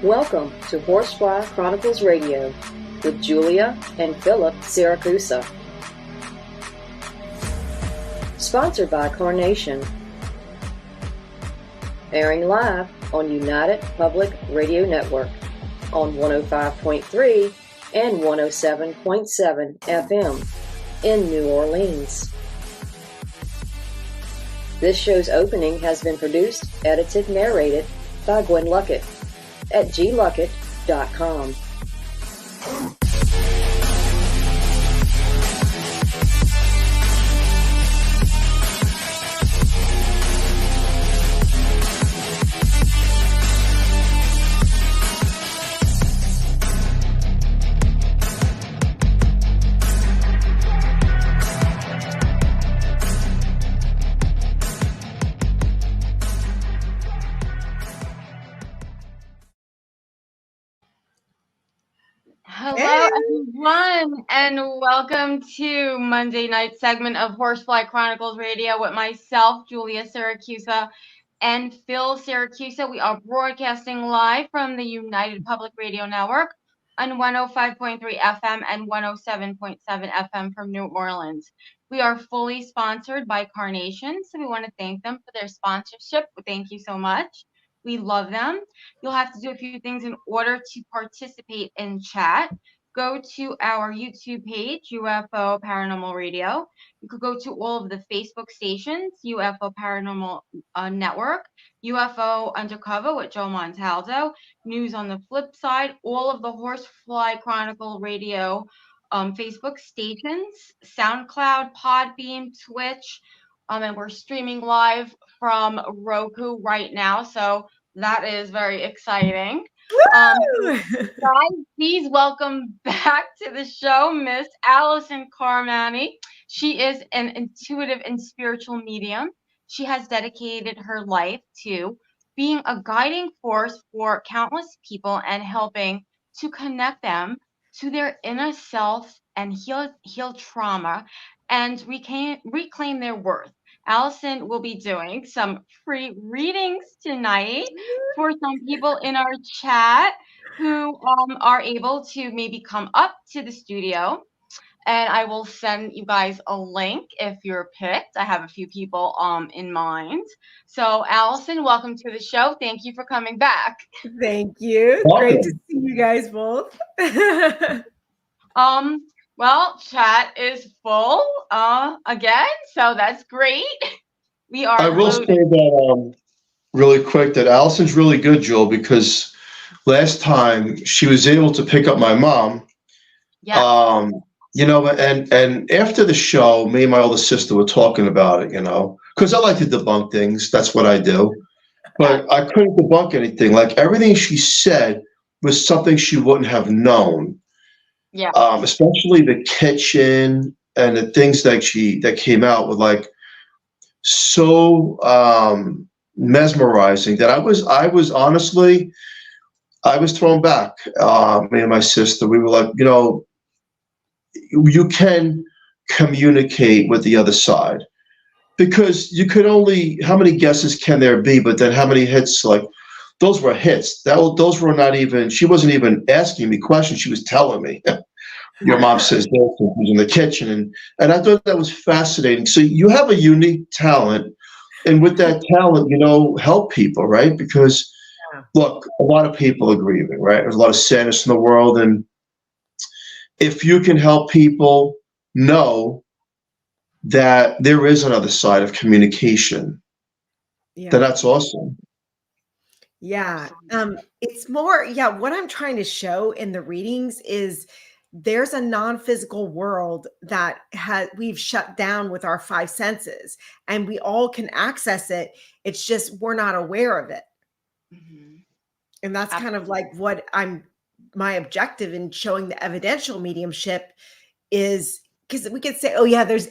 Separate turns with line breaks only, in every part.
Welcome to Horsefly Chronicles Radio with Julia and Philip Siracusa. Sponsored by Carnation. Airing live on United Public Radio Network on 105.3 and 107.7 FM in New Orleans. This show's opening has been produced, edited, narrated by Gwen Luckett at gluckett.com.
Hello, everyone, and welcome to Monday night segment of Horsefly Chronicles Radio with myself, Julia Siracusa, and Phil Siracusa. We are broadcasting live from the United Public Radio Network on 105.3 FM and 107.7 FM from New Orleans. We are fully sponsored by Carnation, so we want to thank them for their sponsorship. Thank you so much. We love them. You'll have to do a few things in order to participate in chat. Go to our YouTube page, UFO Paranormal Radio. You could go to all of the Facebook stations, UFO Paranormal Network, UFO Undercover with Joe Montaldo, News on the Flip Side, all of the Horsefly Chronicle Radio Facebook stations, SoundCloud, Podbeam, Twitch, and we're streaming live from Roku right now, so that is very exciting. Guys, please welcome back to the show, Miss Allison Carmany. She is an intuitive and spiritual medium. She has dedicated her life to being a guiding force for countless people and helping to connect them to their inner self and heal trauma and reclaim their worth. Allison will be doing some free readings tonight for some people in our chat who are able to maybe come up to the studio. And I will send you guys a link if you're picked. I have a few people in mind. So Allison, welcome to the show. Thank you for coming back.
Thank you. Great to see you guys both.
Well, chat is full again, so that's great.
I will say that really quick that Allison's really good, Joel, because last time she was able to pick up my mom. Yeah. You know, and after the show, me and my older sister were talking about it, you know, because I like to debunk things. That's what I do. But I couldn't debunk anything. Like everything she said was something she wouldn't have known. Yeah. Especially the kitchen and the things that came out with like so mesmerizing that I was honestly, I was thrown back. Me and my sister, we were like, you know, you can communicate with the other side because you could only, how many guesses can there be? But then how many hits? Like those were hits. Those were not even, she wasn't even asking me questions. She was telling me, your mom says this, and who's in the kitchen. And I thought that was fascinating. So you have a unique talent. And with that talent, you know, help people, right? Because look, a lot of people are grieving, right? There's a lot of sadness in the world. And if you can help people know that there is another side of communication, then that's awesome.
Yeah.
Absolutely.
It's more, what I'm trying to show in the readings is there's a non-physical world that we've shut down with our five senses, and we all can access it. It's just we're not aware of it.
Mhm.
And that's kind of like what my objective in showing the evidential mediumship is, because we could say, oh yeah, there's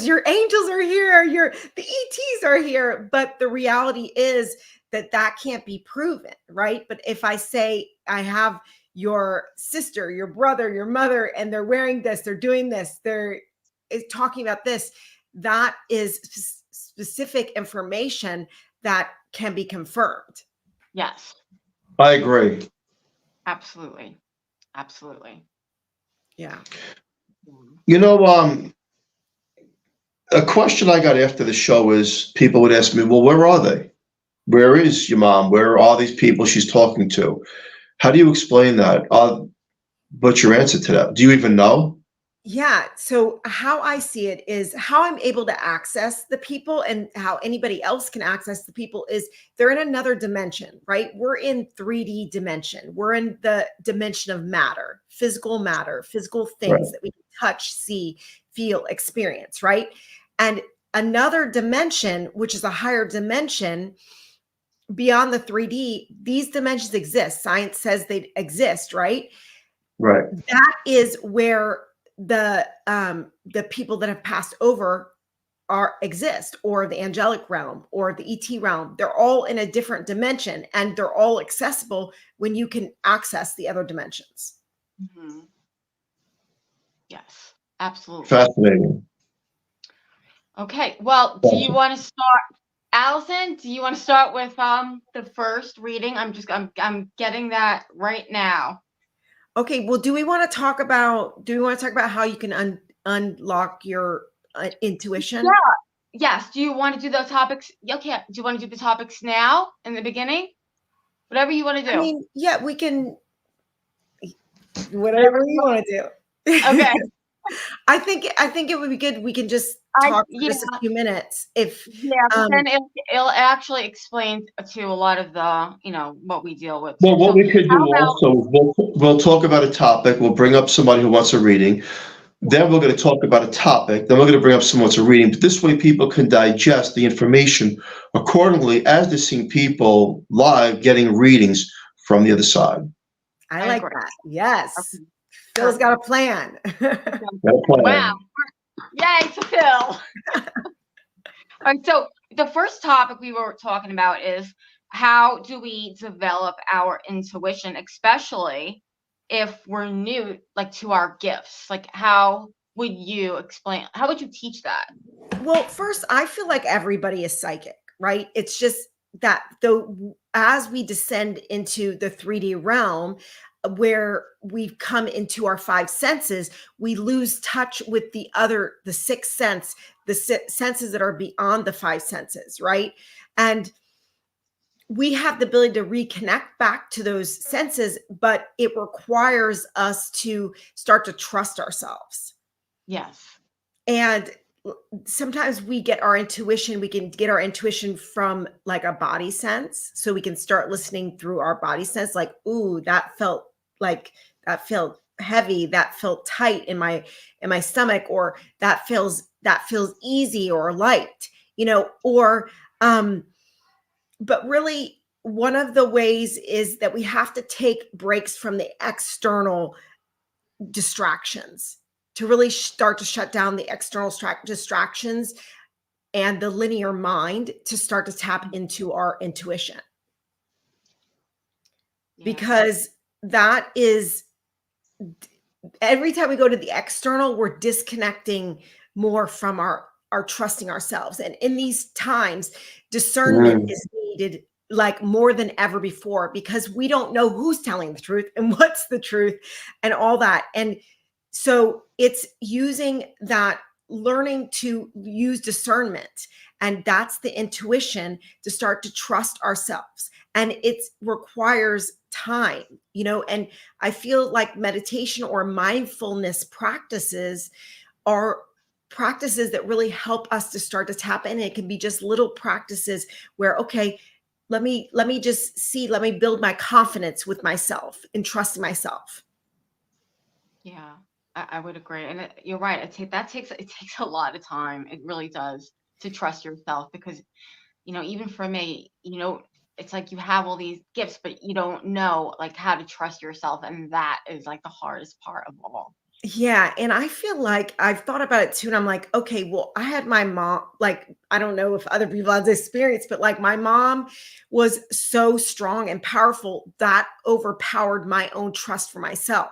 your angels are here, the ETs are here, but the reality is that can't be proven, right? But if I say I have your sister, your brother, your mother, and they're wearing this, they're doing this, they're talking about this, that is specific information that can be confirmed.
Yes,
I agree.
absolutely. Absolutely.
Yeah.
You know, a question I got after the show is people would ask me, well, where are they? Where is your mom? Where are all these people she's talking to? How do you explain that? What's your answer to that? Do you even know?
Yeah. So how I see it is how I'm able to access the people, and how anybody else can access the people is they're in another dimension, right? We're in 3D dimension. We're in the dimension of matter, physical
Right.
things that we can touch, see, feel, experience, right? And another dimension, which is a higher dimension beyond the 3D, these dimensions exist. Science says they exist, right?
Right.
That is where the people that have passed over exist, or the angelic realm or the ET realm. They're all in a different dimension, and they're all accessible when you can access the other dimensions.
Mhm. Yes, absolutely.
Fascinating.
Okay, well, do you want to start, Allison? Do you want to start with the first reading? I'm getting that right now.
Okay, well, do we want to talk about how you can unlock your intuition?
Yeah. Yes. Do you want to do those topics? Okay. Do you want to do the topics now in the beginning? Whatever you want to do.
I mean, yeah, we can, whatever you want to do.
Okay.
I think it would be good. We can just talk for just a few minutes. But
then it'll actually explain to a lot of the, what we deal with.
Well, what
So
we could do
how about,
also is we'll talk about a topic. We'll bring up somebody who wants a reading. Then we're going to talk about a topic. Then we're going to bring up someone who wants a reading. But this way, people can digest the information accordingly as they're seeing people live getting readings from the other side.
I like
agree.
that. Yes.
Okay.
Phil's got a plan.
Wow. Yay to Phil. All right, so the first topic we were talking about is how do we develop our intuition, especially if we're new, like, to our gifts? Like, how would you teach that?
Well, first, I feel like everybody is psychic, right? It's just that though, as we descend into the 3D realm, where we come into our five senses, we lose touch with the sixth sense, the senses that are beyond the five senses, right? And we have the ability to reconnect back to those senses, but it requires us to start to trust ourselves.
Yes.
And sometimes we can get our intuition from like a body sense. So we can start listening through our body sense, like, ooh, that felt heavy, that felt tight in my stomach, or that feels easy or light, or but really one of the ways is that we have to take breaks from the external distractions to really start to shut down the external distractions and the linear mind to start to tap into our intuition. Yeah. Because that is, every time we go to the external, we're disconnecting more from our trusting ourselves. And in these times, discernment is needed like more than ever before, because we don't know who's telling the truth and what's the truth and all that. And so it's using that, learning to use discernment. And that's the intuition to start to trust ourselves. And it requires time, and I feel like meditation or mindfulness practices are practices that really help us to start to tap in. It can be just little practices where, okay, let me just see, let me build my confidence with myself and trusting myself.
Yeah, I would agree. And you're right. It takes a lot of time. It really does, to trust yourself, because, even for me, it's like you have all these gifts, but you don't know like how to trust yourself. And that is like the hardest part of all.
Yeah. And I feel like I've thought about it too. And I'm like, okay, well, I had my mom, like, I don't know if other people have this experience, but like my mom was so strong and powerful that overpowered my own trust for myself.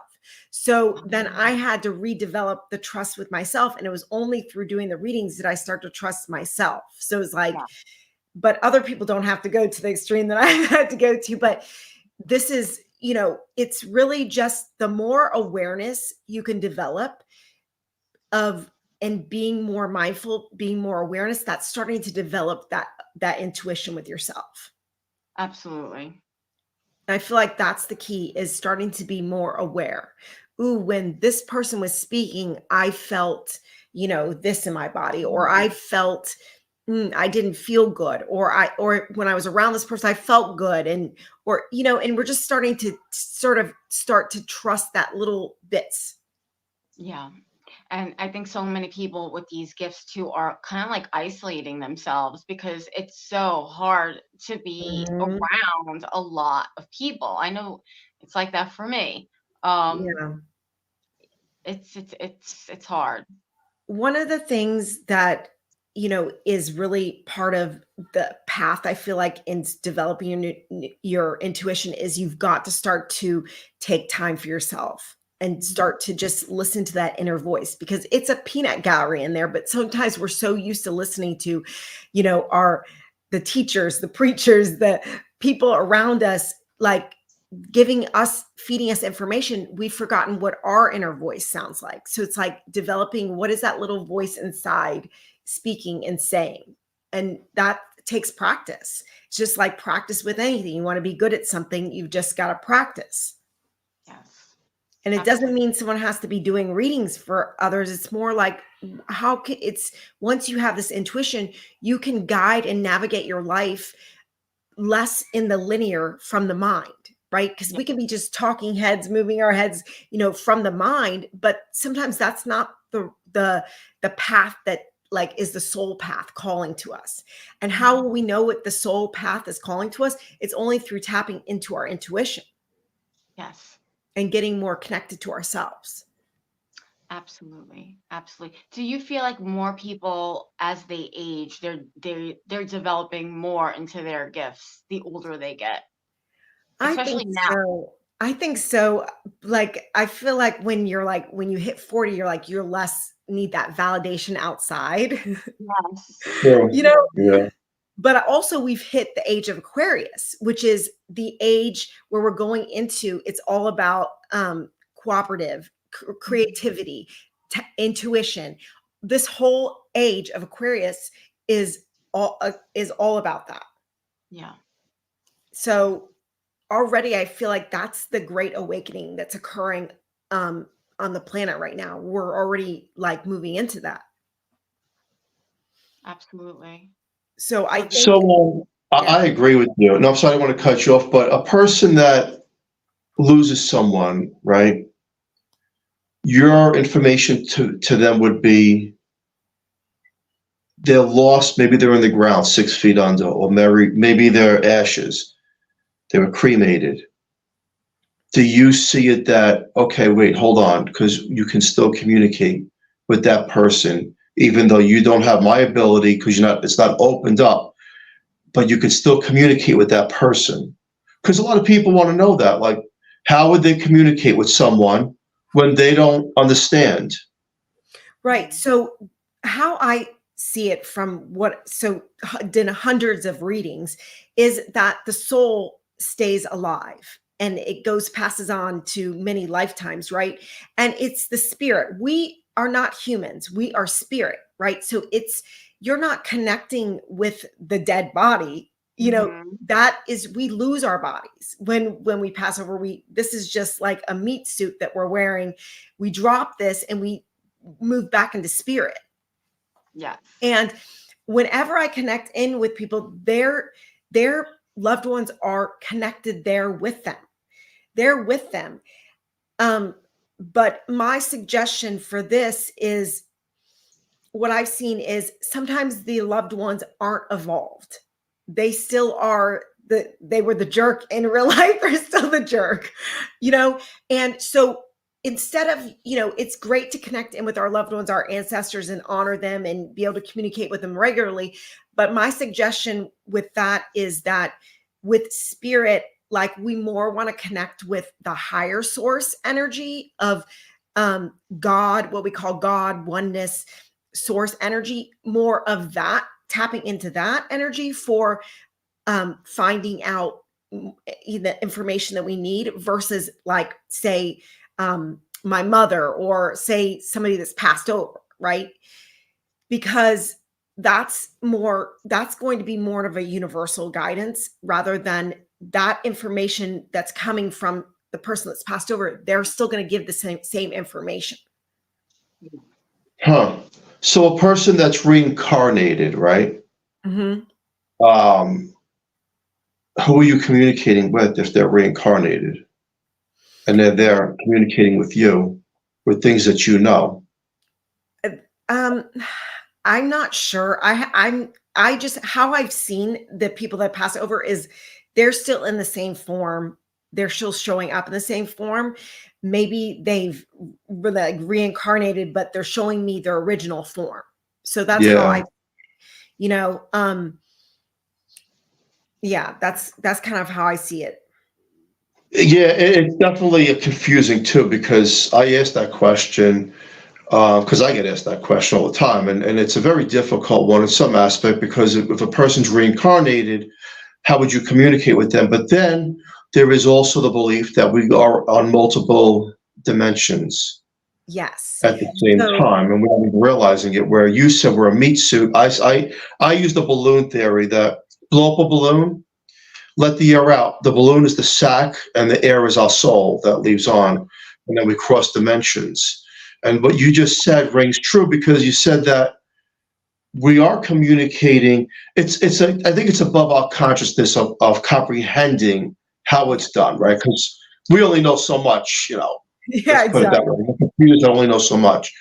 So then I had to redevelop the trust with myself. And it was only through doing the readings that I start to trust myself. So it's like,
Yeah.
but other people don't have to go to the extreme that I had to go to. But this is, it's really just the more awareness you can develop of, and being more mindful, being more awareness, that's starting to develop that intuition with yourself.
Absolutely.
I feel like that's the key, is starting to be more aware. Ooh, when this person was speaking, I felt, this in my body, or I felt I didn't feel good, or when I was around this person, I felt good. And we're just starting to start to trust that little bits.
Yeah. And I think so many people with these gifts too are kind of like isolating themselves, because it's so hard to be
Mhm.
around a lot of people. I know it's like that for me. Um,
Yeah.
it's hard.
One of the things that, is really part of the path, I feel like, in developing your intuition, is you've got to start to take time for yourself and start to just listen to that inner voice, because it's a peanut gallery in there. But sometimes we're so used to listening to, the teachers, the preachers, the people around us, like feeding us information, we've forgotten what our inner voice sounds like. So it's like developing, what is that little voice inside speaking and saying? And that takes practice. It's just like practice with anything. You want to be good at something, you've just got to practice.
Yes.
And it
Absolutely.
doesn't mean someone has to be doing readings for others. It's more like, once you have this intuition, you can guide and navigate your life less in the linear from the mind, right? Because
Yeah.
we can be just talking heads, moving our heads, from the mind, but sometimes that's not the path that, like, is the soul path calling to us. And how will we know what the soul path is calling to us? It's only through tapping into our intuition
Yes.
and getting more connected to ourselves.
Absolutely. Absolutely. Do you feel like more people, as they age, they're developing more into their gifts the older they get,
I think
especially now?
so. I think so. Like, I feel like when you hit 40, you're like, you're less need that validation outside.
Yes.
Sure.
you know,
Yeah.
but also we've hit the age of Aquarius, which is the age where we're going into, it's all about cooperative creativity, intuition. This whole age of Aquarius is all about that.
Yeah.
So already I feel like that's the great awakening that's occurring on the planet right now. We're already like moving into that.
Absolutely.
So I think,
So
yeah.
I agree with you. No, I'm sorry, I don't want to cut you off, but a person that loses someone, right? Your information to them would be they're lost. Maybe they're in the ground 6 feet under, or maybe they're ashes. They were cremated. Do you see it that, okay, wait, hold on, because you can still communicate with that person, even though you don't have my ability, because it's not opened up, but you can still communicate with that person? Because a lot of people want to know that, like, how would they communicate with someone when they don't understand?
Right. So how I see it from did hundreds of readings, is that the soul stays alive and it passes on to many lifetimes, right? And it's the spirit. We are not humans. We are spirit, right? So you're not connecting with the dead body.
Mhm.
That is, we lose our bodies when we pass over. This is just like a meat suit that we're wearing. We drop this and we move back into spirit.
Yes.
And whenever I connect in with people, loved ones are connected there with them. They're with them. But my suggestion for this is, what I've seen is sometimes the loved ones aren't evolved. They still are they were the jerk in real life, they're still the jerk, And so instead of, it's great to connect in with our loved ones, our ancestors, and honor them and be able to communicate with them regularly. But my suggestion with that is that with spirit, like, we more want to connect with the higher source energy of God, what we call God, oneness, source energy, more of that, tapping into that energy for finding out the information that we need, versus, like, say, my mother, or say somebody that's passed over, right? Because that's going to be more of a universal guidance, rather than that information that's coming from the person that's passed over. They're still going to give the same information.
Huh. So a person that's reincarnated, right?
Mm-hmm.
Who are you communicating with if they're reincarnated? And they're communicating with you with things that you know.
I'm not sure. I just, how I've seen the people that pass over is they're still in the same form. They're still showing up in the same form. Maybe they've reincarnated, but they're showing me their original form. So that's how that's kind of how I see it.
Yeah, it's definitely confusing too, because I asked that question because I get asked that question all the time, and it's a very difficult one in some aspect, because if a person's reincarnated, how would you communicate with them? But then there is also the belief that we are on multiple dimensions.
Yes.
At the same time, and we're not even realizing it. Where you said we're a meat suit, I use the balloon theory that blow up a balloon, let the air out. The balloon is the sac, and the air is our soul that leaves on, and then we cross dimensions. And what you just said rings true, because you said that we are communicating. I think it's above our consciousness of comprehending how it's done, right? Because we only know so much,
Yeah,
let's put it that way. The computers only know so much.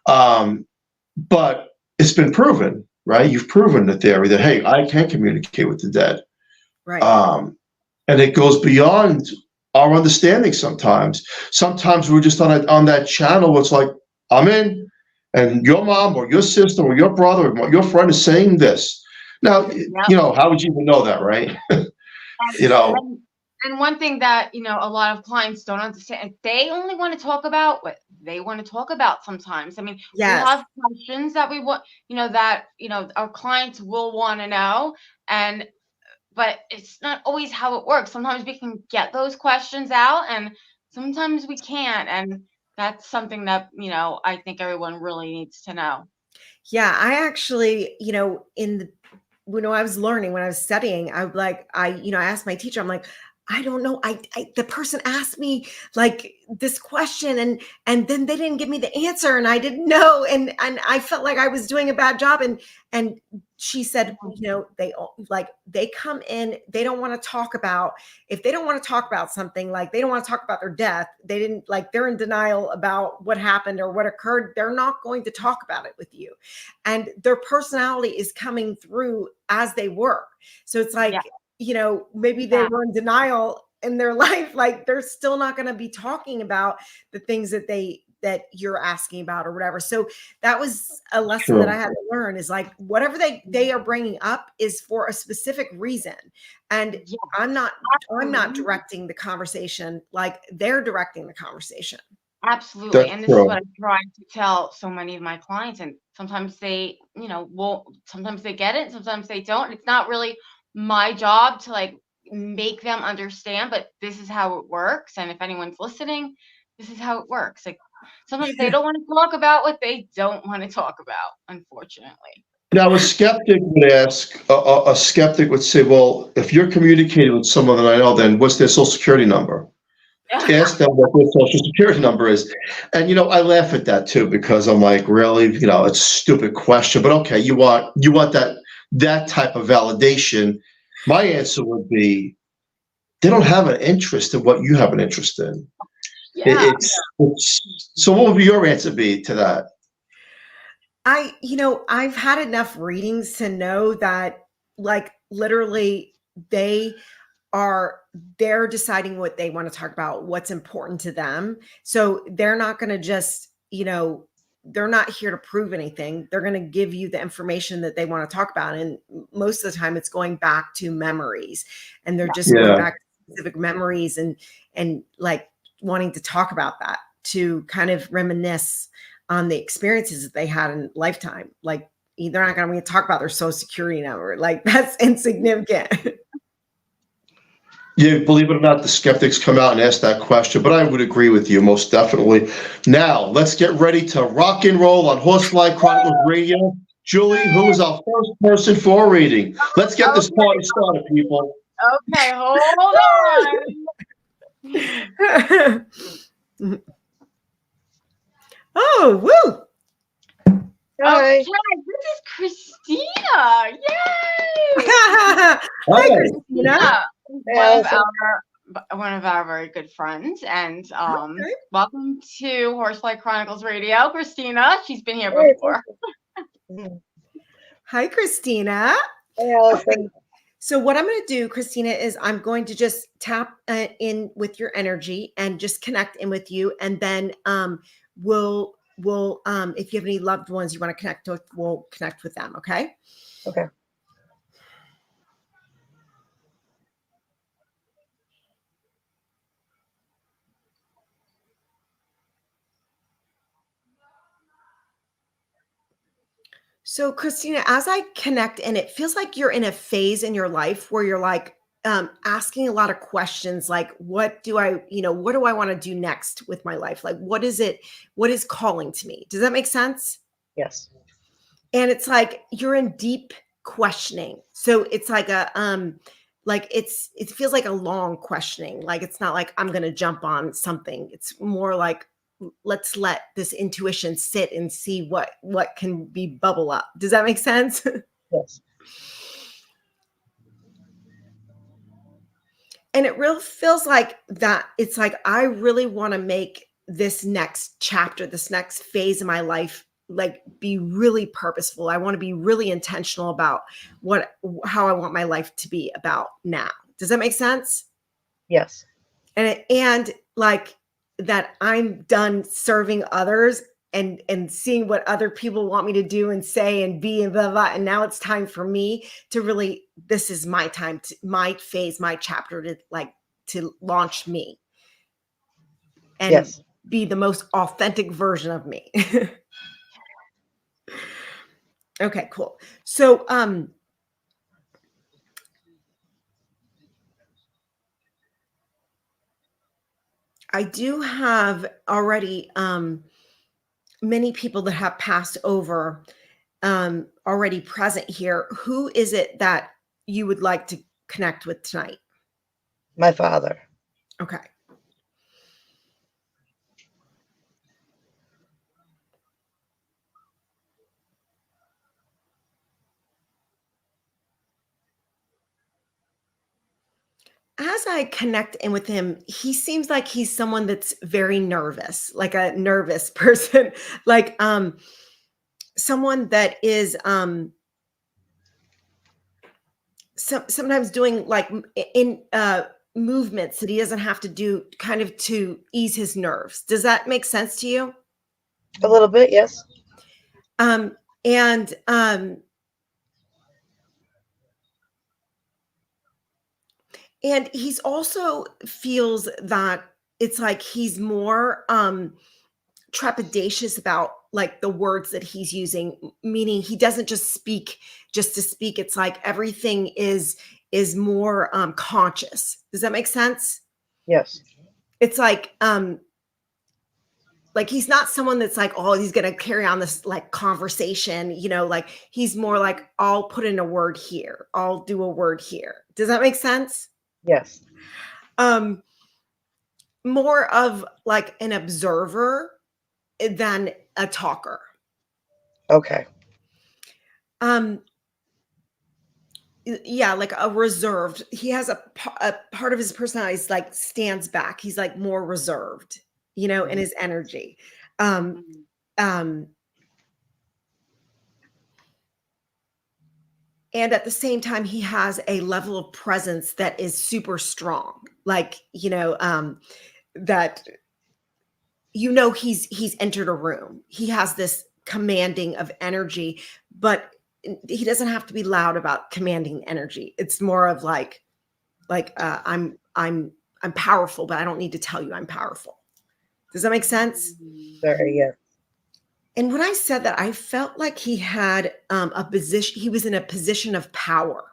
But it's been proven, right? You've proven the theory that, hey, I can communicate with the dead.
Right.
And it goes beyond our understanding sometimes. Sometimes we're just on that channel where it's like, I'm in, and your mom or your sister or your brother or your friend is saying this. Now, how would you even know that, right?
And one thing that, a lot of clients don't understand, they only want to talk about what they want to talk about sometimes. I mean, we have questions that we want, our clients will want to know, but it's not always how it works. Sometimes we can get those questions out, and sometimes we can't. And that's something that, I think everyone really needs to know.
Yeah, I actually, when I was learning, when I was studying, I asked my teacher, I'm like, I don't know. The person asked me like this question, and then they didn't give me the answer, and I didn't know, and I felt like I was doing a bad job. And she said, they come in, they don't want to talk about, if they don't want to talk about something, like they don't want to talk about their death, they're in denial about what happened or what occurred, they're not going to talk about it with you. And their personality is coming through as they work. So it's like, maybe they were in denial in their life, like they're still not going to be talking about the things that you're asking about or whatever. So that was a lesson that I had to learn, is like, whatever they are bringing up is for a specific reason. And I'm not directing the conversation, like they're directing the conversation.
Absolutely. And this is what I try to tell so many of my clients. And sometimes they, sometimes they get it, sometimes they don't. It's not really my job to like make them understand, but this is how it works. And if anyone's listening, this is how it works. Like sometimes they don't want to talk about what they don't want to talk about, unfortunately.
Now, a skeptic would ask, a skeptic would say, well, if you're communicating with someone that I know, then what's their social security number? Ask them what their social security number is. And, I laugh at that too, because I'm like, really, it's a stupid question, but okay, you want that type of validation. My answer would be they don't have an interest in what you have an interest in.
Yeah.
So what would your answer be to that?
I've had enough readings to know that, like, literally they're deciding what they want to talk about, what's important to them. So they're not going to just, they're not here to prove anything. They're going to give you the information that they want to talk about. And most of the time it's going back to memories, and they're just going back to specific memories and like wanting to talk about that, to kind of reminisce on the experiences that they had in lifetime. Like, they're not going to talk about their social security number. Like, that's insignificant.
Yeah, believe it or not, the skeptics come out and ask that question, but I would agree with you most definitely. Now, let's get ready to rock and roll on Horsefly Chronicles Radio. Julie, who is our first person for reading? Let's get this party started, people.
Okay, hold on.
Oh, woo!
Okay, this is Christina. Yay!
Hi, Christina.
One of our very good friends, and welcome to Horsefly Chronicles Radio, Christina. She's been here before.
Hi, Christina.
Hey, Allison.
So what I'm going to do, Christina, is I'm going to just tap in with your energy and just connect in with you, and then we'll if you have any loved ones you want to connect with, we'll connect with them. Okay.
Okay.
So Christina, as I connect, and it feels like you're in a phase in your life where you're like asking a lot of questions, like, what do I want to do next with my life? Like, what is calling to me? Does that make sense?
Yes.
And it's like you're in deep questioning. So it's like it feels like a long questioning. Like, it's not like I'm going to jump on something. It's more like, let's let this intuition sit and see what can be bubble up. Does that make sense?
Yes.
And it really feels like that. It's like, I really want to make this next chapter, this next phase of my life, like, be really purposeful. I want to be really intentional about how I want my life to be about now. Does that make sense?
Yes.
And like that, I'm done serving others and seeing what other people want me to do and say and be and blah, blah. And now it's time for me to really, this is my time, my phase, my chapter to launch me and be the most authentic version of me. Okay, cool. So, I do have already many people that have passed over already present here. Who is it that you would like to connect with tonight?
My father.
Okay. As I connect in with him, he seems like he's someone that's very nervous, like a nervous person, like someone that is sometimes doing like in movements that he doesn't have to do, kind of to ease his nerves. Does that make sense to you?
A little bit, yes.
And he's also feels that it's like he's more trepidatious about like the words that he's using, meaning he doesn't just speak just to speak. It's like everything is more conscious. Does that make sense?
Yes.
It's like he's not someone that's like, oh, he's going to carry on this like conversation, like he's more like, I'll put in a word here. I'll do a word here. Does that make sense?
Yes.
More of like an observer than a talker.
Okay.
yeah, like a reserved. He has a part of his personality is like stands back. He's like more reserved, you know, in his energy. Um, and at the same time, he has a level of presence that is super strong. Like, you know, that, you know, he's entered a room. He has this commanding of energy, but he doesn't have to be loud about commanding energy. It's more of like I'm powerful, but I don't need to tell you I'm powerful. Does that make sense?
Very, yeah.
And when I said that, I felt like he had a position. He was in a position of power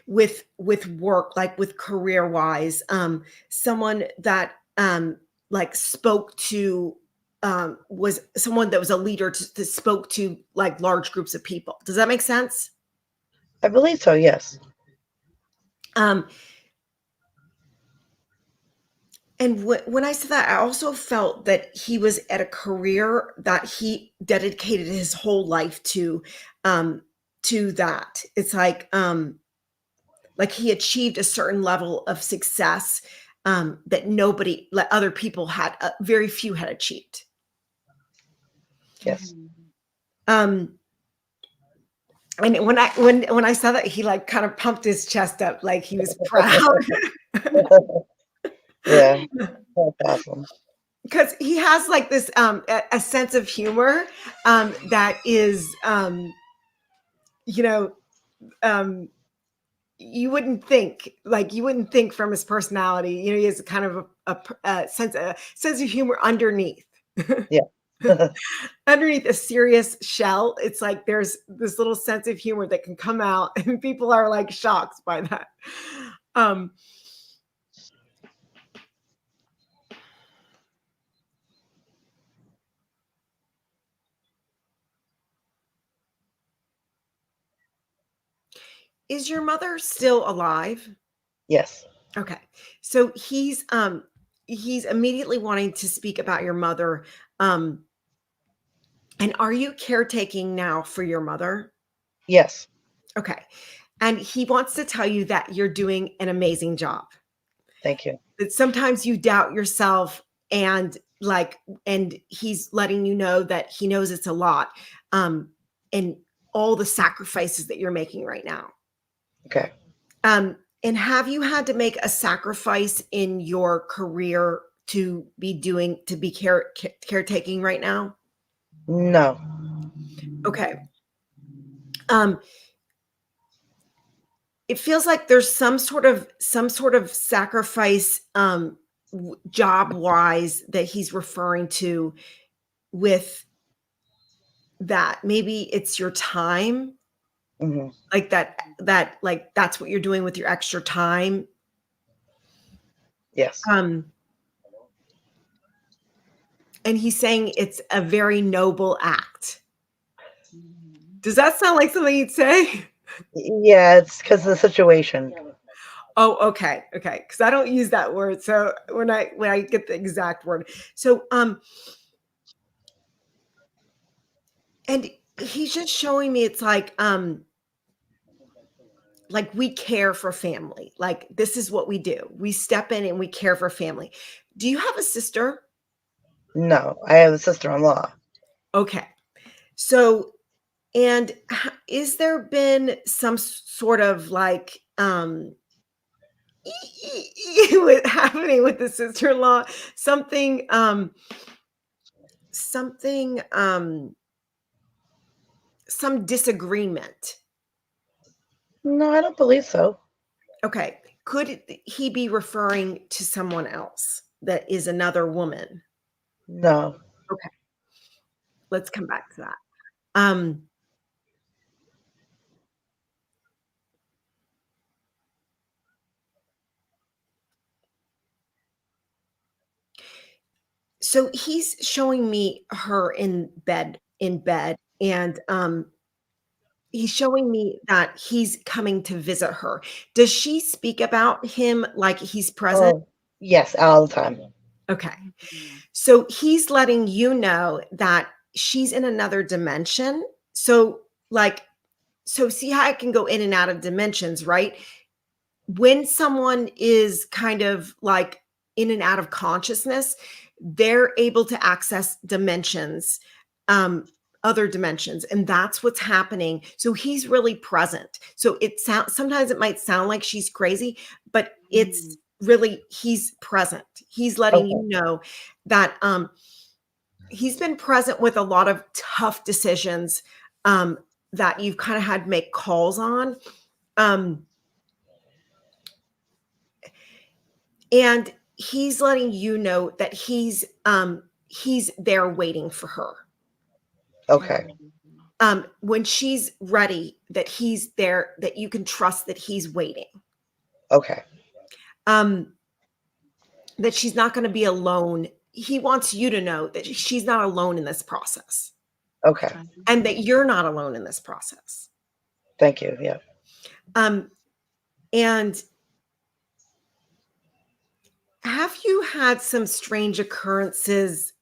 with work, like with career wise. Someone that like spoke to was someone that was a leader that spoke to like large groups of people. Does that make sense?
I believe so, yes.
And when I said that, I also felt that he was at a career that he dedicated his whole life to that. It's like he achieved a certain level of success that nobody, like other people had, very few had achieved.
Yes.
And when I saw that, he like kind of pumped his chest up, like he was proud.
Yeah, that's awesome.
Because he has like this a sense of humor that is you know, you wouldn't think from his personality. You know, he has kind of a sense of humor underneath.
Yeah.
Underneath a serious shell, it's like there's this little sense of humor that can come out, and people are like shocked by that. Is your mother still alive?
Yes.
Okay. So he's immediately wanting to speak about your mother. And are you caretaking now for your mother?
Yes.
Okay. And he wants to tell you that you're doing an amazing job.
Thank you.
That sometimes you doubt yourself, and he's letting you know that he knows it's a lot. And all the sacrifices that you're making right now.
Okay.
And have you had to make a sacrifice in your career to be caretaking right now?
No.
Okay. It feels like there's some sort of sacrifice job wise that he's referring to with that. Maybe it's your time.
Mm-hmm.
Like that's what you're doing with your extra time.
Yes.
And he's saying it's a very noble act. Does that sound like something you'd say?
Yeah, it's because of the situation.
Oh, okay. Okay. Because I don't use that word. So when I get the exact word. So and he's just showing me it's like we care for family. Like this is what we do. We step in and we care for family. Do you have a sister?
No, I have a sister-in-law.
Okay. So, and is there been some sort of like happening with the sister-in-law? Something some disagreement?
No, I don't believe so.
Okay. Could he be referring to someone else that is another woman?
No.
Okay. Let's come back to that. So he's showing me her in bed, and he's showing me that he's coming to visit her. Does she speak about him like he's present?
Oh, yes, all the time.
Okay. So he's letting you know that she's in another dimension. So like so see how it can go in and out of dimensions, right? When someone is kind of like in and out of consciousness, they're able to access dimensions, other dimensions, and that's what's happening. So he's really present. So it sounds, sometimes it might sound like she's crazy, but it's really, he's present. He's letting you know that he's been present with a lot of tough decisions that you've kind of had to make calls on. And he's letting you know that he's there waiting for her.
Okay.
When she's ready, that he's there, that you can trust that he's waiting.
Okay.
That she's not going to be alone. He wants you to know that she's not alone in this process.
Okay.
And that you're not alone in this process.
Thank you. Yeah.
And have you had some strange occurrences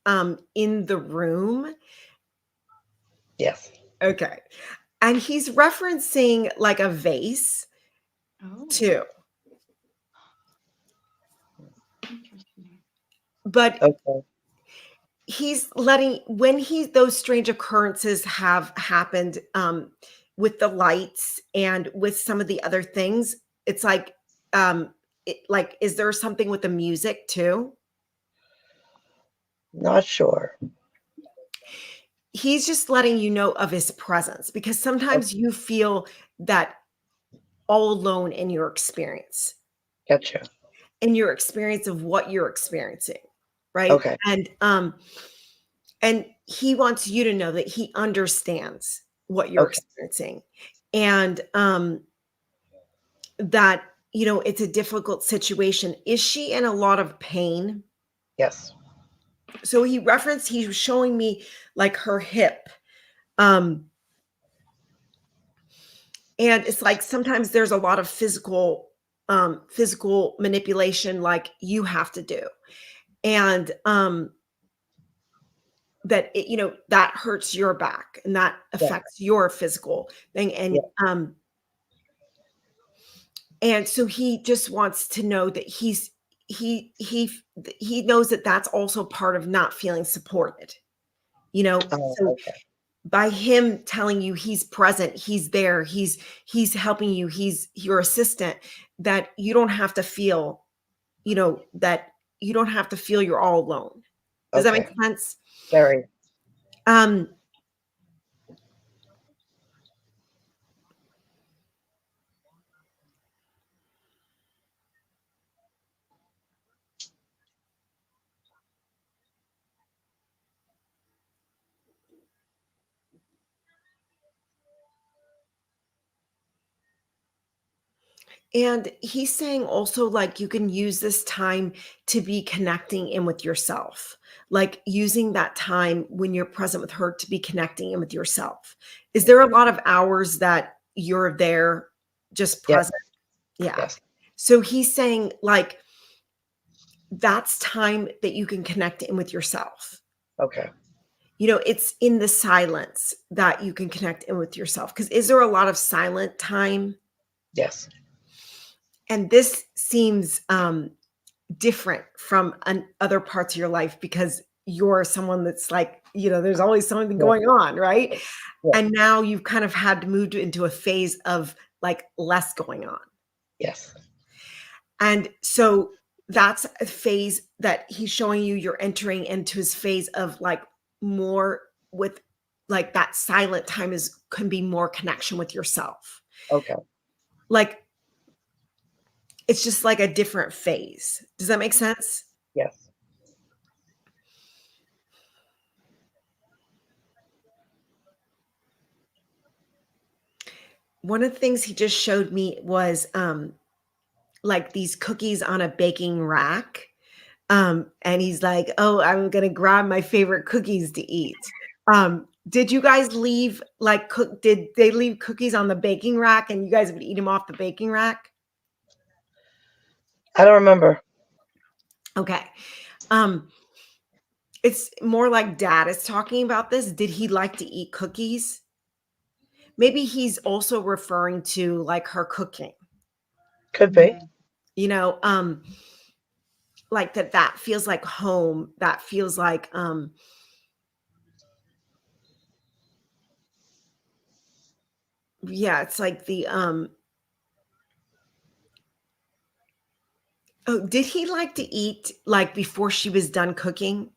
in the room?
Yes.
Okay. And he's referencing like a vase too.
Interesting.
But
Okay.
he's letting, when those strange occurrences have happened with the lights and with some of the other things, it's like, like, is there something with the music too?
Not sure.
He's just letting you know of his presence, because sometimes you feel that all alone in your experience.
Gotcha.
In your experience of what you're experiencing, right?
Okay.
And he wants you to know that he understands what you're experiencing, and that, you know, it's a difficult situation. Is she in a lot of pain?
Yes.
So he was showing me like her hip. And it's like sometimes there's a lot of physical manipulation like you have to do. And that it, you know, that hurts your back and that affects your physical thing. And so he just wants to know that he knows that that's also part of not feeling supported, you know. So by him telling you he's present, he's there, he's helping you, he's your assistant, that you don't have to feel, you know, that you don't have to feel you're all alone. Does that make sense?
Very.
And he's saying also, like, you can use this time to be connecting in with yourself, like using that time when you're present with her to be connecting in with yourself. Is there a lot of hours that you're there just present? Yeah.
Yes.
So he's saying, like, that's time that you can connect in with yourself.
Okay.
You know, it's in the silence that you can connect in with yourself. Because is there a lot of silent time?
Yes.
And this seems different from other parts of your life, because you're someone that's like, you know, there's always something going on, right? And now you've kind of had to move into a phase of like less going on.
Yes.
And so that's a phase that he's showing you. You're entering into his phase of like more with like that silent time can be more connection with yourself.
Okay.
Like, it's just like a different phase. Does that make sense?
Yes.
One of the things he just showed me was like these cookies on a baking rack. And he's like, oh, I'm going to grab my favorite cookies to eat. Did you guys leave did they leave cookies on the baking rack and you guys would eat them off the baking rack?
I don't remember.
Okay. It's more like Dad is talking about this. Did he like to eat cookies? maybe he's also referring to like her cooking,
Could be.
you know, like that feels like home. That feels like, yeah, it's like the, oh, did he like to eat like before she was done cooking?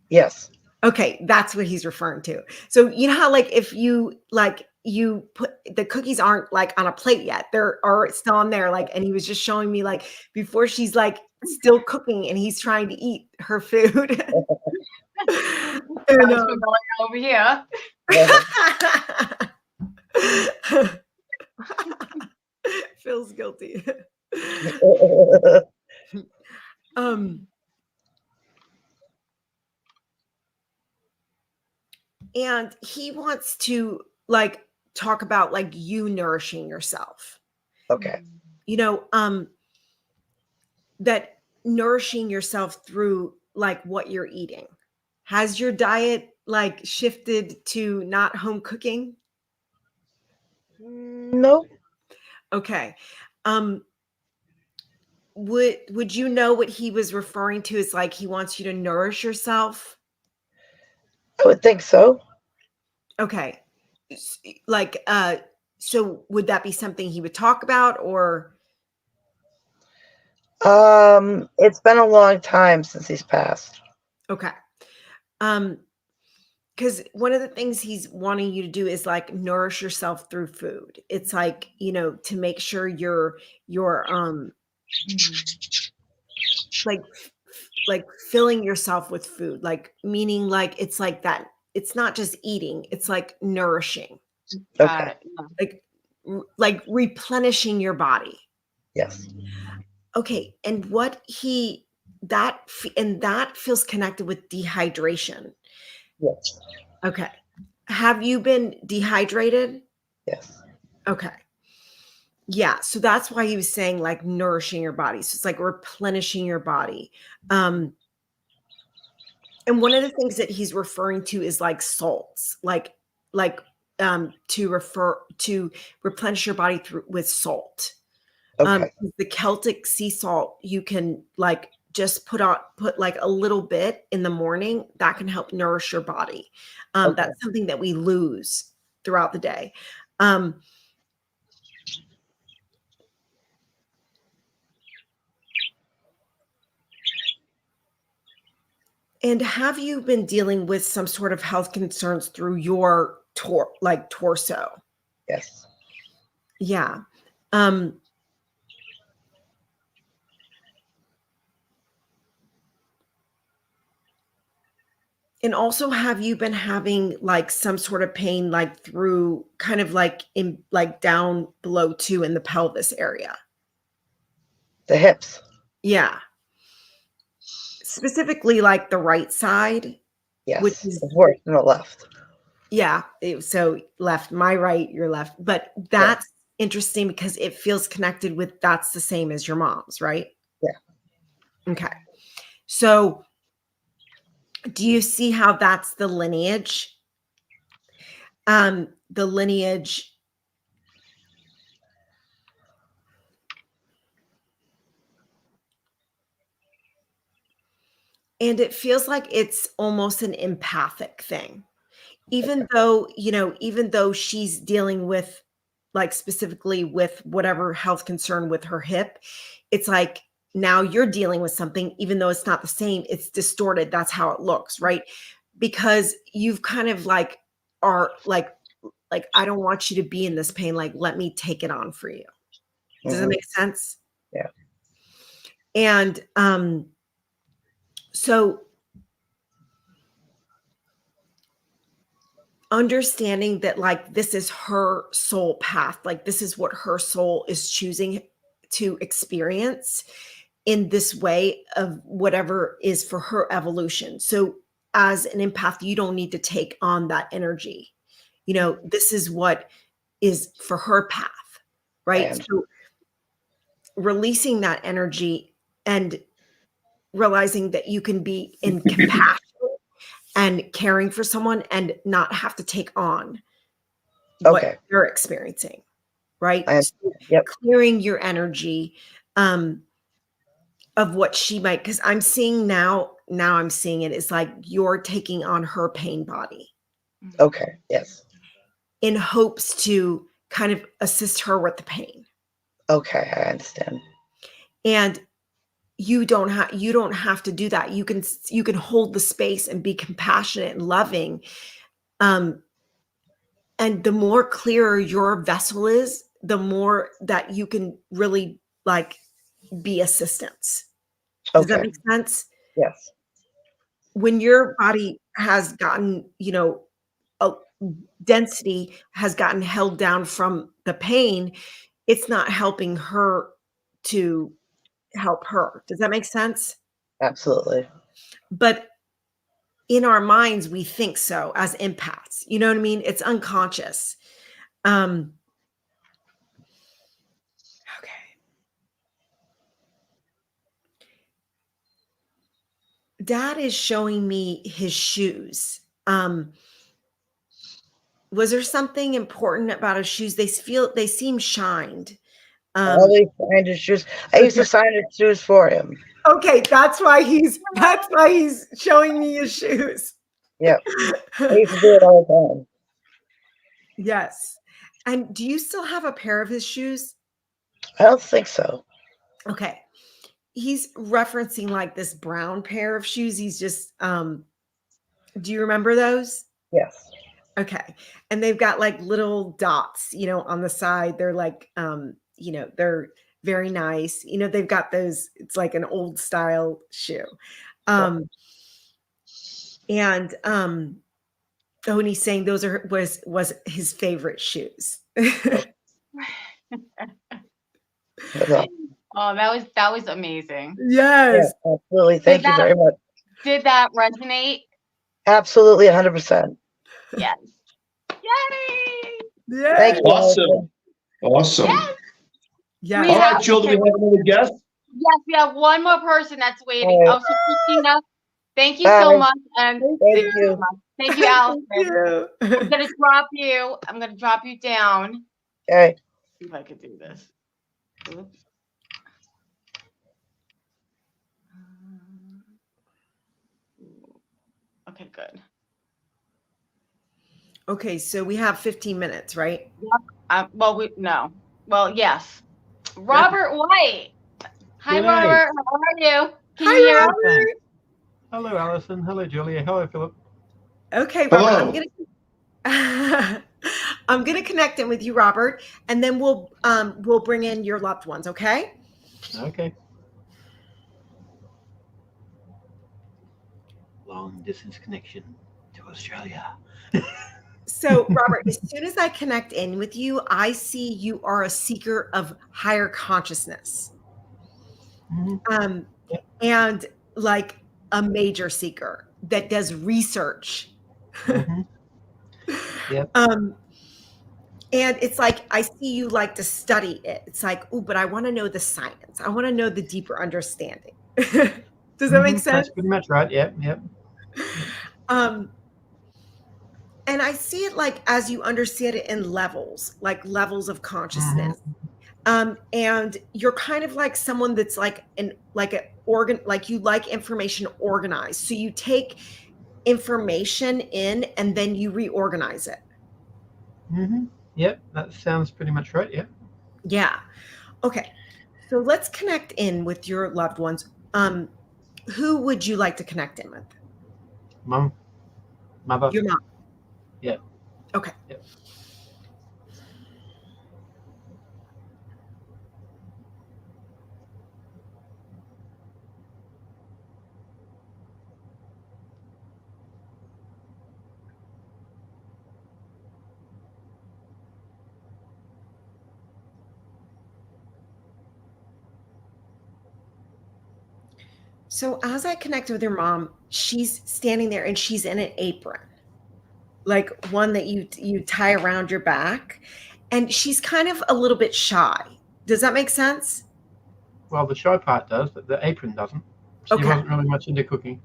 Yes.
Okay, that's what he's referring to. So you know how like if you like you put the cookies aren't like on a plate yet. They're are still on there, like, and he was just showing me like before she's like still cooking and he's trying to eat her food. And,
That's what's going over here.
feels guilty. And he wants to like talk about like you nourishing yourself.
Okay.
You know, that nourishing yourself through like what you're eating. Has your diet like shifted to not home cooking?
No.
Okay. Would you know what he was referring to as like he wants you to nourish yourself?
I would think so.
Okay. Like so would that be something he would talk about or
It's been a long time since he's passed.
okay. Because one of the things he's wanting you to do is like nourish yourself through food. It's like, you know, to make sure you're like like filling yourself with food, like meaning like it's like that. It's not just eating, it's like nourishing,
Okay.
like like replenishing your body.
Yes.
Okay, and what he that and that feels connected with dehydration.
Yes.
Okay. Have you been dehydrated?
Yes.
Okay. Yeah. So that's why he was saying like nourishing your body. So it's like replenishing your body. And one of the things that he's referring to is like salts, like to refer to replenish your body through with salt.
Okay.
The Celtic sea salt, you can like just put like a little bit in the morning. That can help nourish your body.
Okay.
That's something that we lose throughout the day. And have you been dealing with some sort of health concerns through your torso?
Yes.
Yeah. And also, have you been having like some sort of pain, like through kind of like in like down below too in the pelvis area?
The hips.
Yeah. Specifically like the right side.
Yes.
Which is
it's worse than the left.
Yeah. So left, my right, your left. But that's interesting because it feels connected with that's the same as your mom's, right?
Yeah.
Okay. So do you see how that's the lineage? The lineage. And it feels like it's almost an empathic thing. Even though, you know, even though she's dealing with like specifically with whatever health concern with her hip, it's like now you're dealing with something, even though it's not the same, it's distorted. That's how it looks, right? Because you've kind of like are like I don't want you to be in this pain. Like, let me take it on for you. Does it make sense?
Yeah.
And so understanding that like this is her soul path, like this is what her soul is choosing to experience in this way of whatever is for her evolution. So as an empath, you don't need to take on that energy. You know, this is what is for her path, right? So releasing that energy and realizing that you can be in compassion and caring for someone and not have to take on what
Okay.
you're experiencing, right?
Yep.
Clearing your energy of what she might, because I'm seeing now I'm seeing it. It's like you're taking on her pain body.
Okay. Yes.
In hopes to kind of assist her with the pain.
Okay, I understand.
And you don't have to do that. You can hold the space and be compassionate and loving. And the more clearer your vessel is, the more that you can really like be assistance. Does that make sense?
Yes.
When your body has gotten, a density has gotten held down from the pain, it's not helping her to help her. Does that make sense?
Absolutely.
But in our minds, we think so as empaths. You know what I mean? It's unconscious. Okay. Dad is showing me his shoes. Was there something important about his shoes? They seem shined.
Always signed his shoes. I used to sign his shoes for him.
Okay, that's why he's showing me his shoes.
Yep. I used to do it all the time.
Yes. And do you still have a pair of his shoes?
I don't think so.
Okay. He's referencing like this brown pair of shoes. He's just do you remember those?
Yes.
Okay. And they've got like little dots, on the side. They're like they're very nice. They've got those, it's like an old style shoe. And and he's saying those was his favorite shoes.
Oh, that was amazing.
Yes.
Yeah, absolutely. Thank you very much.
Did that resonate?
Absolutely, 100%.
Yes. Yay!
Yeah.
Thank you.
Awesome. Awesome.
Yes.
Yeah.
We
All right,
have-
Jill, do we have another guest?
Yes, we have one more person that's waiting.
All
Oh, so Christina, thank you
Bye.
so much. And
Thank you.
so much. Thank you, Allison.
Thank you.
I'm gonna drop you down.
Okay.
See if I could do this. Oops. Okay, good.
Okay, so we have 15 minutes, right?
Well, yes. Robert White. Hi,
Good
Robert. How are you? Can
Hi,
you hear us?
Robert.
Hello, Alison. Hello, Julia. Hello, Philip.
Okay, Robert,
Hello.
I'm gonna connect in with you, Robert, and then we'll bring in your loved ones, okay?
Okay. Long distance connection to Australia.
So, Robert, as soon as I connect in with you, I see you are a seeker of higher consciousness.
Mhm. Yep.
And like a major seeker that does research.
Mhm. Yep.
And it's like, I see you like to study it. It's like, oh, but I want to know the science. I want to know the deeper understanding. Does that make sense?
That's pretty much right. Yep. Yep.
And I see it like as you understand it in levels, like levels of consciousness. And you're kind of like someone that's like an organ, like you like information organized. So you take information in and then you reorganize it.
Yep. That sounds pretty much right. Yep.
Yeah. Okay. So let's connect in with your loved ones. Who would you like to connect in with?
Mum. Mother.
Your mom.
Yep.
Okay.
Yep.
So as I connect with your mom, she's standing there and she's in an apron, like one that you tie around your back, and she's kind of a little bit shy. Does that make sense?
Well, the shy part does, but the apron doesn't. She wasn't really much into cooking.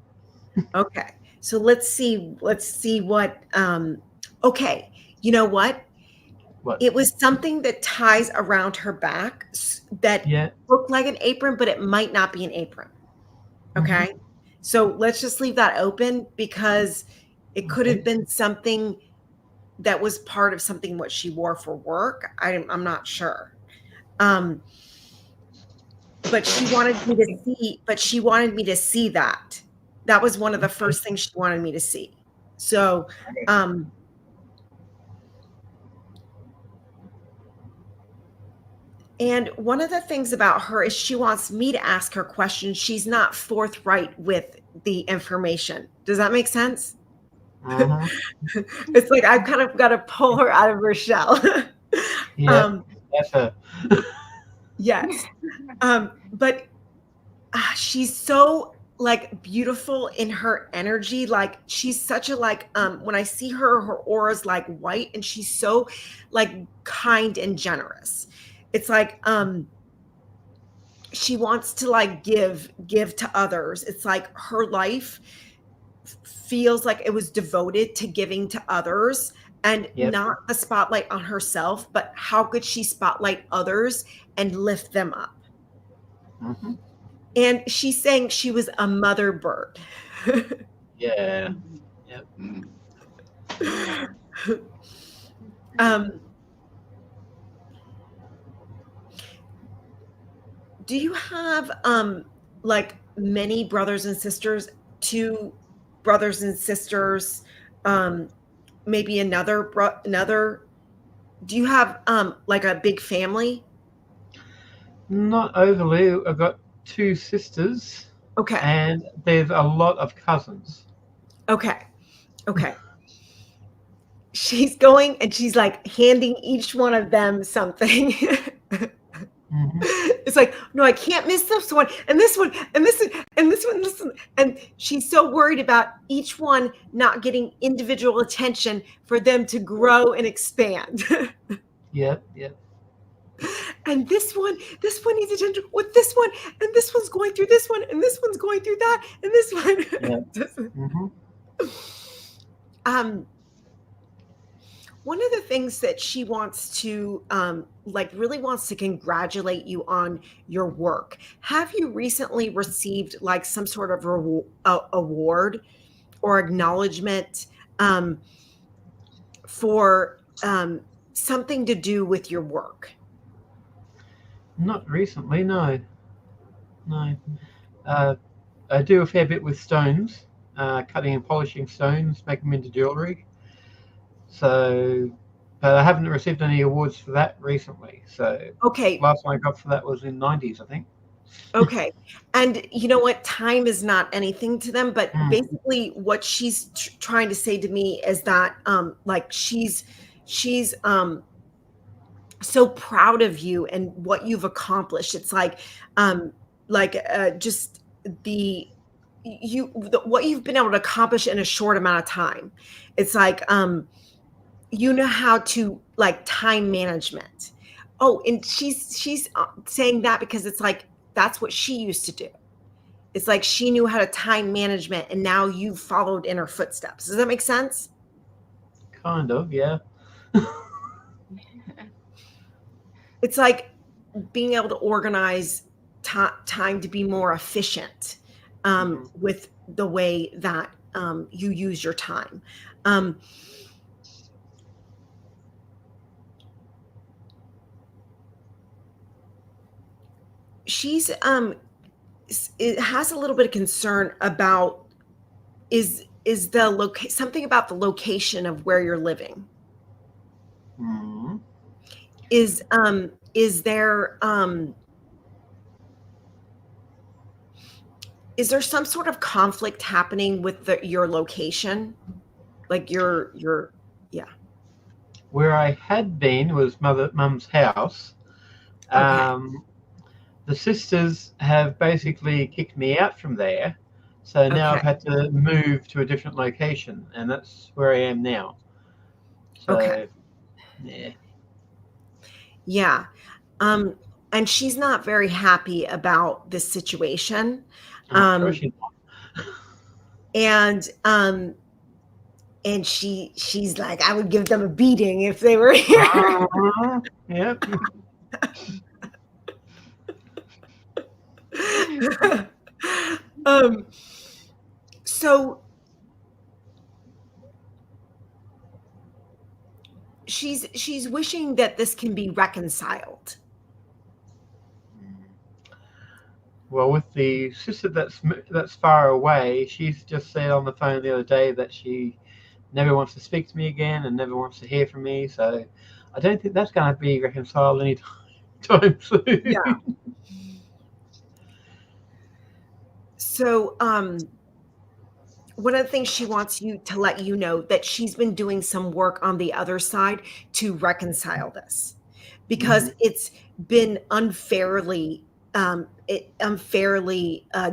Okay. So let's see what okay. You know what?
What?
It was something that ties around her back that looked like an apron, but it might not be an apron. Okay. Mm-hmm. So let's just leave that open because it could have been something that was part of something what she wore for work. I'm not sure. But she wanted me to see that. That was one of the first things she wanted me to see. So, and one of the things about her is she wants me to ask her questions. She's not forthright with the information. Does that make sense? Uh-huh. It's like I've kind of got to pull her out of her shell.
Yeah, that's a
yes. But she's so like beautiful in her energy. Like she's such a when I see her, her aura's like white and she's so like kind and generous. It's like she wants to like give to others. It's like her life feels like it was devoted to giving to others and not the spotlight on herself, but how could she spotlight others and lift them up? Mm-hmm. And she's saying she was a mother bird.
Yeah. Yep.
Do you have like many brothers and sisters? 2 brothers and sisters, maybe another. Do you have like a big family?
Not overly. I've got 2 sisters.
Okay.
And there's a lot of cousins.
Okay. She's going and she's like handing each one of them something. Mm-hmm. It's like, no, I can't miss this one and this one and this one and this one, this one. And she's so worried about each one not getting individual attention for them to grow and expand.
Yep.
And this one needs attention with this one, and this one's going through this one, and this one's going through that, and this one. Mm-hmm. One of the things that she wants to really wants to congratulate you on your work. Have you recently received like some sort of award or acknowledgement for something to do with your work?
Not recently, no. I do a fair bit with stones, cutting and polishing stones, making them into jewelry. So, but I haven't received any awards for that recently. So, last one I got for that was in the 90s, I think.
Okay. And you know what? Time is not anything to them, but basically what she's trying to say to me is that like she's so proud of you and what you've accomplished. It's like just what you've been able to accomplish in a short amount of time. It's like you know how to like time management. Oh, and she's saying that because it's like that's what she used to do. It's like she knew how to time management and now you've followed in her footsteps. Does that make sense?
Kind of, yeah.
It's like being able to organize time to be more efficient with the way that you use your time. She's it has a little bit of concern about is the something about the location of where you're living. Mm-hmm. Is there some sort of conflict happening with your location? Like your
Where I had been was mum's house. Okay. The sisters have basically kicked me out from there. So now I've had to move to a different location, and that's where I am now. So, yeah.
Yeah. And she's not very happy about this situation.
Sure she's not.
And and she's like, I would give them a beating if they were here.
Yep.
So she's wishing that this can be reconciled.
Well, with the sister that's far away, she's just said on the phone the other day that she never wants to speak to me again and never wants to hear from me. So I don't think that's going to be reconciled anytime soon.
Yeah. So one of the things she wants you to let you know that she's been doing some work on the other side to reconcile this, because it's been unfairly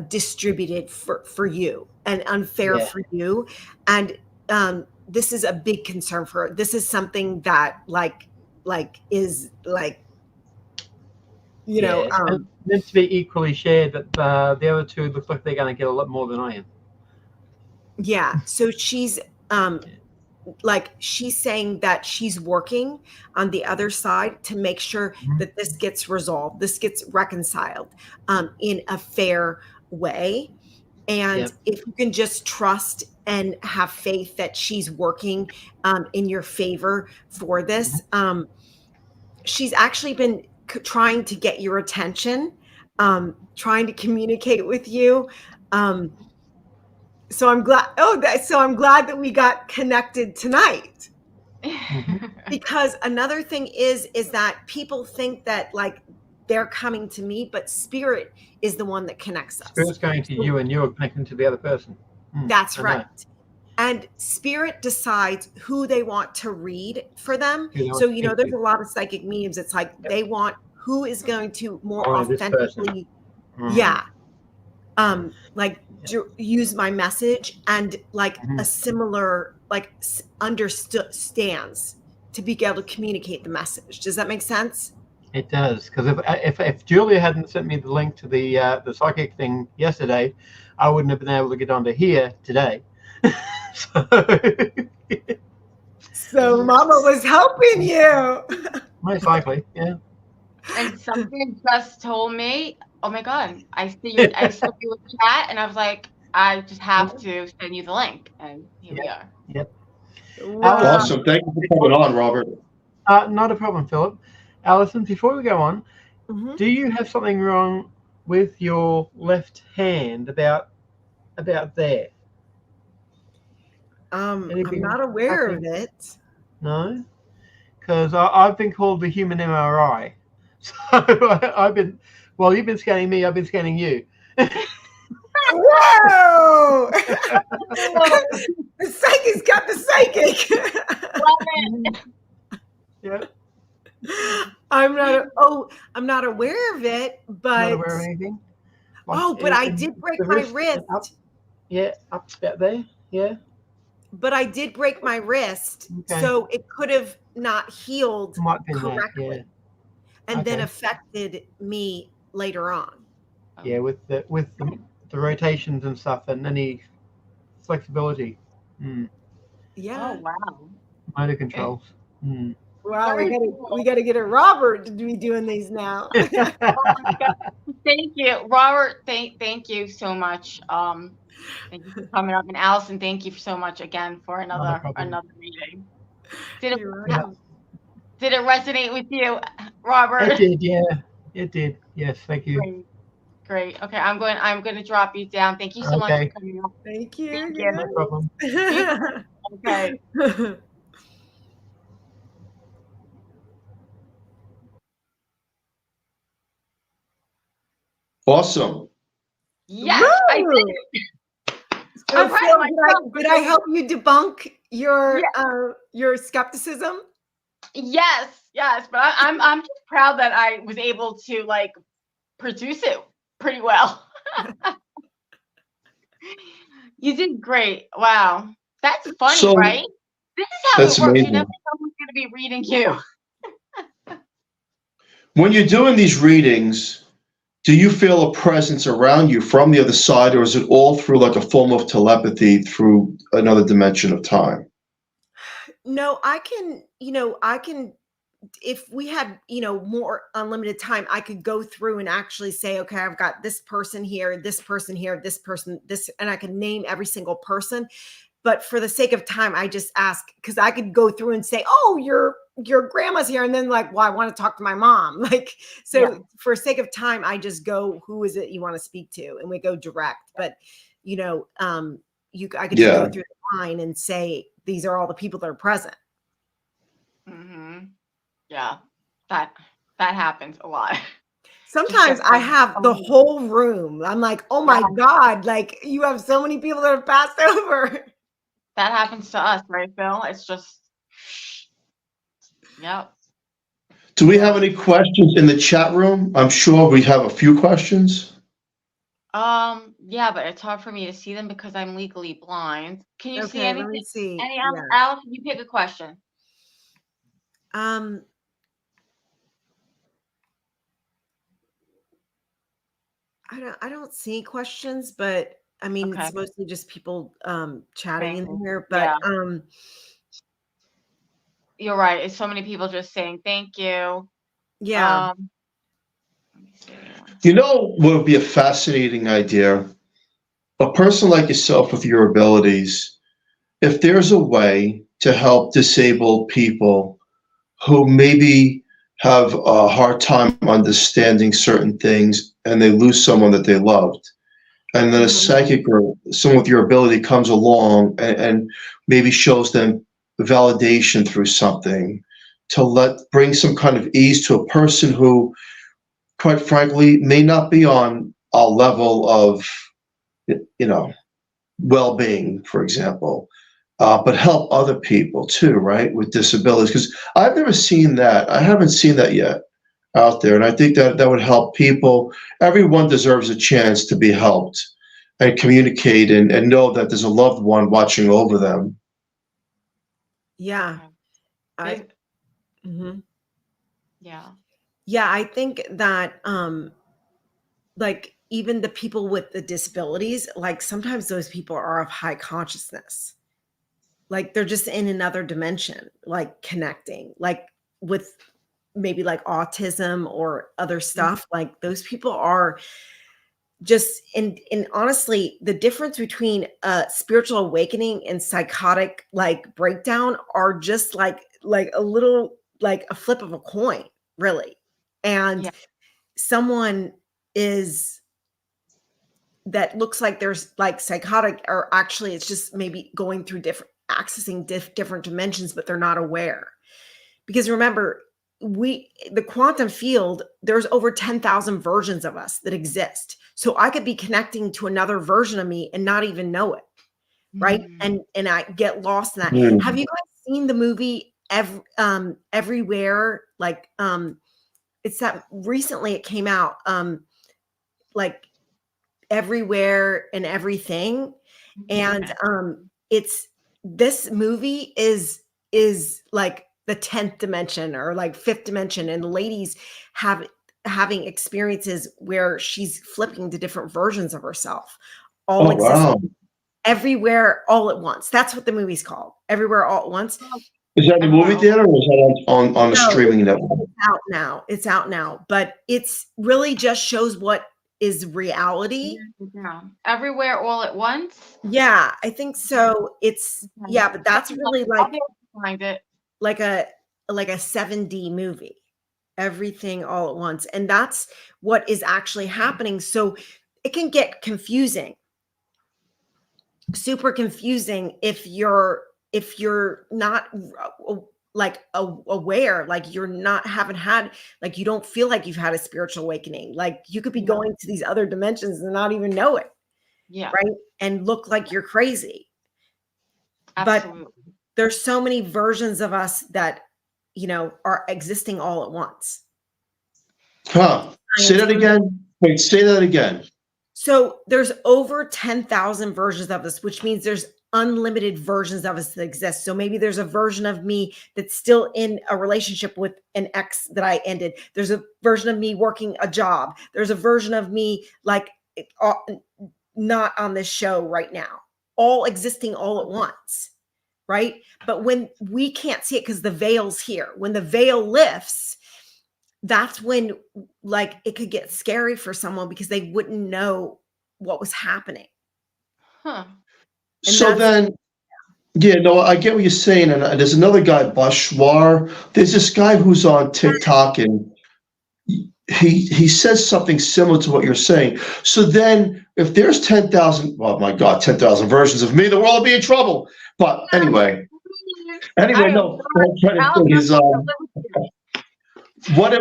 distributed for you and unfair for you, and this is a big concern for her. This is something that is you know
meant to be equally shared, but the other two look like they're going to get a lot more than I am.
Yeah. So she's she's saying that she's working on the other side to make sure that this gets resolved, this gets reconciled in a fair way. And if you can just trust and have faith that she's working in your favor for this, she's actually been trying to get your attention, trying to communicate with you. So I'm glad. I'm glad that we got connected tonight. Because another thing is that people think that they're coming to me, but Spirit is the one that connects us.
Spirit's going to you, and you're connecting to the other person.
That's right. And Spirit decides who they want to read for them. So there's a lot of psychic mediums. It's like they want who is going to more authentically, use my message and a similar understands to be able to communicate the message. Does that make sense?
It does, because if Julia hadn't sent me the link to the psychic thing yesterday, I wouldn't have been able to get onto here today.
So Mama was helping you.
Most likely, yeah.
And something just told me, oh my God, I see you with chat, and I was like, I just have to send you the link, and here we are.
Yep.
Awesome. Thank you for coming on, Robert.
Not a problem, Philip. Allison, before we go on, do you have something wrong with your left hand about there?
I'm not aware of it.
No? Because I've been called the human MRI. So you've been scanning me, I've been scanning you.
Whoa! The psychic's got the psychic.
Yeah.
I'm not aware of it, but
not aware of anything.
But I did break my wrist.
Up about there. Yeah.
But I did break my wrist, so it could have not healed correctly, and then affected me later on.
Yeah, with the rotations and stuff, and any flexibility.
Yeah.
Oh wow.
Motor controls.
Wow, we gotta get a Robert to be doing these now.
Oh my God. Thank you, Robert. Thank you so much. Thank you for coming up, and Allison, thank you so much again for another reading. Did it resonate with you, Robert?
It did, yeah. It did. Yes, thank you.
Great. Okay, I'm going to drop you down. Thank you so much for coming up.
Thank you.
Thank you.
No problem.
Okay.
Awesome.
Yes, I did.
So Phil, did I help you debunk your skepticism?
Yes, but I'm just proud that I was able to produce it pretty well. You did great. Wow, that's funny, right? This is how it works.
Amazing.
You never know who's going to be reading you.
When you're doing these readings, do you feel a presence around you from the other side, or is it all through a form of telepathy through another dimension of time?
No, I can, if we had, more unlimited time, I could go through and actually say, okay, I've got this person here, this person here, this person, this, and I can name every single person. But for the sake of time, I just ask, because I could go through and say, oh, your grandma's here. And then like, well, I want to talk to my mom. Like, so for sake of time, I just go, who is it you want to speak to? And we go direct. But, I could just go through the line and say, these are all the people that are present.
Mm-hmm. Yeah, that happens a lot.
Sometimes I have the whole room. I'm like, oh my God, like you have so many people that have passed over.
That happens to us, right, Phil? It's just, yep.
Do we have any questions in the chat room? I'm sure we have a few questions.
Yeah, but it's hard for me to see them because I'm legally blind. Can you see anything?
Let me see.
Alice, you pick a question.
I don't see questions, but I mean, it's mostly just people chatting in here, but
you're right. It's so many people just saying thank you.
Yeah.
Let me see.
You know what would be a fascinating idea? A person like yourself with your abilities, if there's a way to help disabled people who maybe have a hard time understanding certain things and they lose someone that they loved, and then a psychic or someone with your ability comes along and maybe shows them validation through something to bring some kind of ease to a person who, quite frankly, may not be on a level of, well-being, for example, but help other people too, right, with disabilities. Because I've never seen that. I haven't seen that yet out there, and I think that would help people. Everyone deserves a chance to be helped and communicate and know that there's a loved one watching over them.
Yeah.
Yeah,
I think that like even the people with the disabilities, like sometimes those people are of high consciousness. Like they're just in another dimension, like connecting, like with maybe like autism or other stuff. Like those people are just, and honestly, the difference between spiritual awakening and psychotic like breakdown are just like a little, like a flip of a coin, really. And someone that looks like there's like psychotic, or actually it's just maybe going through accessing different dimensions, but they're not aware. Because remember, the quantum field, there's over 10,000 versions of us that exist. So I could be connecting to another version of me and not even know it. Right. And I get lost in that. Have you guys seen the movie Everywhere? Like it's that recently it came out, like Everywhere and Everything. And it's, this movie is like the 10th dimension or like 5th dimension, and the ladies having experiences where she's flipping to different versions of herself, all existing everywhere all at once. That's what the movie's called, Everywhere All at Once.
Is that the movie theater, or is that on a streaming network?
It's out now, but it's really just shows what is reality.
Everywhere all at once.
Yeah, I think so. It's but that's really like
find it
like a 7D movie, Everything All at Once, and that's what is actually happening. So it can get confusing, super confusing if you're not like aware, like you're not like you don't feel like you've had a spiritual awakening. Like you could be going to these other dimensions and not even know it. Right. And look like you're crazy. Absolutely. But there's so many versions of us that, are existing all at once.
Say that again. Wait, say that again.
So there's over 10,000 versions of us, which means there's unlimited versions of us that exist. So maybe there's a version of me that's still in a relationship with an ex that I ended. There's a version of me working a job. There's a version of me like not on this show right now, all existing all at once. right? But when we can't see it because the veil's here, when the veil lifts, that's when like it could get scary for someone because they wouldn't know what was happening.
Huh.
So then, yeah, no, I get what you're saying. And there's another guy, Bashwar. There's this guy who's on TikTok, and he says something similar to what you're saying. So then, if there's 10,000, oh my God, 10,000 versions of me, the world will be in trouble. But anyway, no. What I'm trying to think is,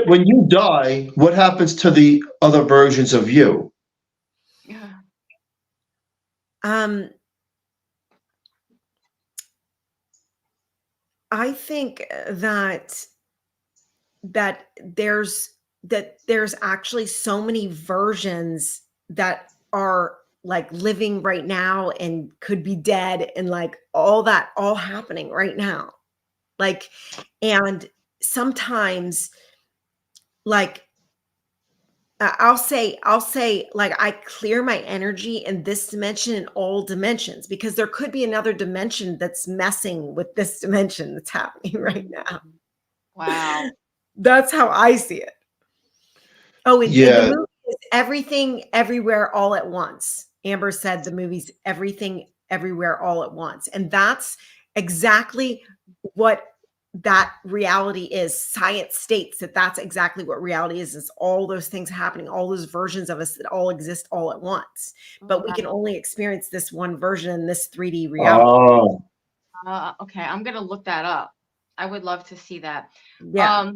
when you die, what happens to the other versions of you?
I think that there's actually so many versions that are like living right now and could be dead, and like all happening right now. Like, and sometimes like I'll say like I clear my energy in this dimension and all dimensions, because there could be another dimension that's messing with this dimension that's happening right now.
Wow.
That's how I see it. Oh, and
Yeah.
the movie is Everything Everywhere All at Once. Amber said the movie's Everything Everywhere All at Once. And that's exactly what that reality is. Science states that that's exactly what reality is all those things happening, all those versions of us that all exist all at once. But we can only experience this one version in this 3D reality.
Okay, I'm gonna look that up. I would love to see that.
Yeah.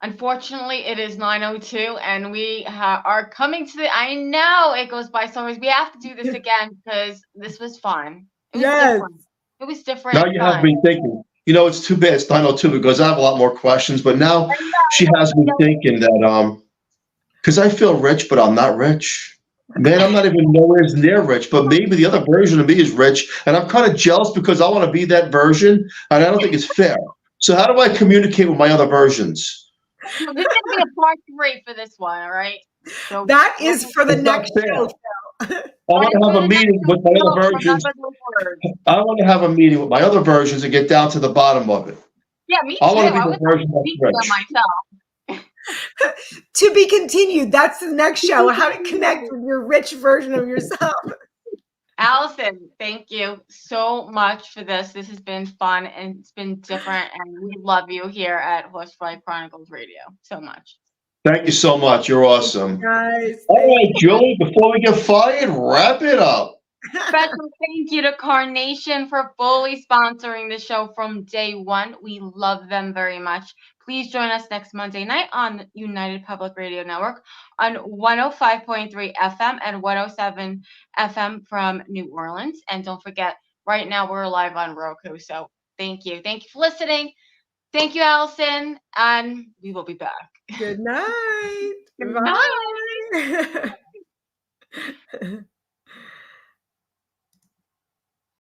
Unfortunately, it is 9:02, and we are coming to the. I know it goes by so fast. We have to do this again because this was fun. It was different. It was different.
Now you have me thinking. You know, it's too bad it's 9:02 because I have a lot more questions. But now she has me thinking that because I feel rich, but I'm not rich. Man, I'm not even nowhere near rich. But maybe the other version of me is rich, and I'm kind of jealous because I want to be that version, and I don't think it's fair. So how do I communicate with my other versions?
There's gonna be a part 3 for this one, all right? So
that is for the next show.
I want to have a meeting with my other versions. I want to have a meeting with my other versions and get down to the bottom of it.
Yeah, me too.
I want to be the version that's
myself.
To be continued. That's the next show. How to connect with your rich version of yourself.
Allison, thank you so much for this. This has been fun and it's been different, and we love you here at Horsefly Chronicles Radio so much.
Thank you so much. You're awesome.
Guys,
all right, Julie, before we get fired, wrap it up.
Special thank you to Carnation for fully sponsoring the show from day one. We love them very much. Please join us next Monday night on United Public Radio Network on 105.3 FM and 107 FM from New Orleans. And don't forget, right now we're live on Roku. So thank you. Thank you for listening. Thank you, Allison. And we will be back.
Good night.
Good night.
Bye.